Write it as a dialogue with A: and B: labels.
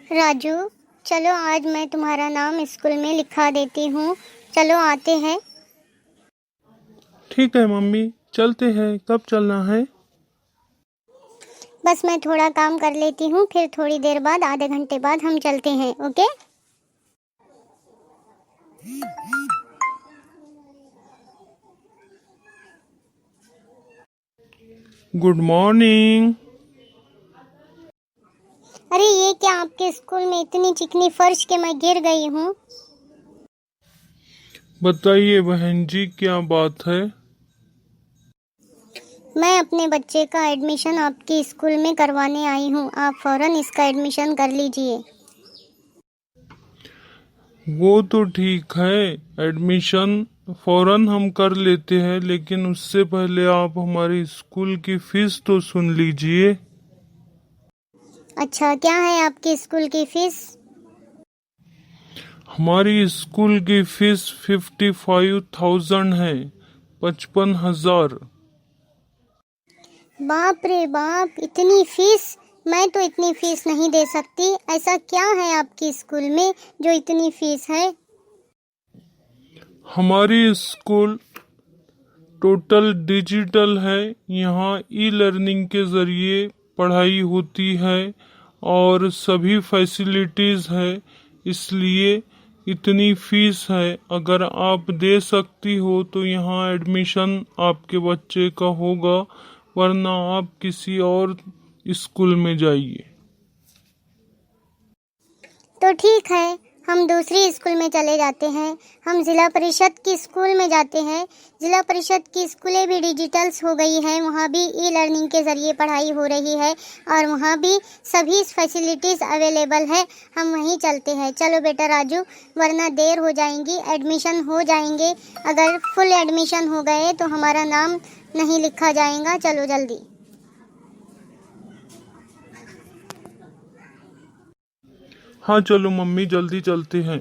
A: राजू, चलो आज मैं तुम्हारा नाम स्कूल में लिखा देती हूँ। चलो आते हैं।
B: ठीक है मम्मी, चलते हैं। कब चलना है?
A: बस मैं थोड़ा काम कर लेती हूँ, फिर थोड़ी देर बाद, आधे घंटे बाद हम चलते हैं। ओके।
B: Good morning.
A: अरे ये क्या, आपके स्कूल में इतनी चिकनी फर्श के मैं गिर गई हूँ।
B: बताइए बहन जी, क्या बात है?
A: मैं अपने बच्चे का एडमिशन आपके स्कूल में करवाने आई हूँ। आप फौरन इसका एडमिशन कर लीजिए।
B: वो तो ठीक है, एडमिशन फौरन हम कर लेते हैं, लेकिन उससे पहले आप हमारी स्कूल की फीस तो सुन लीजिए।
A: अच्छा, क्या है आपके स्कूल की फीस?
B: हमारी स्कूल की फीस 55,000 है। 55,000।
A: बाप रे बाप, इतनी फीस! मैं तो इतनी फीस नहीं दे सकती। ऐसा क्या है आपकी स्कूल में जो इतनी फीस है?
B: हमारी स्कूल टोटल डिजिटल है। यहाँ ई लर्निंग के जरिए पढ़ाई होती है और सभी फैसिलिटीज़ है, इसलिए इतनी फीस है। अगर आप दे सकती हो तो यहाँ एडमिशन आपके बच्चे का होगा, वरना आप किसी और स्कूल में जाइए।
A: तो ठीक है, हम दूसरी स्कूल में चले जाते हैं। हम जिला परिषद की स्कूल में जाते हैं। जिला परिषद की स्कूलें भी डिजिटल्स हो गई हैं, वहाँ भी ई लर्निंग के ज़रिए पढ़ाई हो रही है और वहाँ भी सभी फैसिलिटीज़ अवेलेबल है। हम वहीं चलते हैं। चलो बेटा राजू, वरना देर हो जाएंगी, एडमिशन हो जाएंगे। अगर फुल एडमिशन हो गए तो हमारा नाम नहीं लिखा जाएगा। चलो जल्दी।
B: हाँ चलो मम्मी, जल्दी चलते हैं।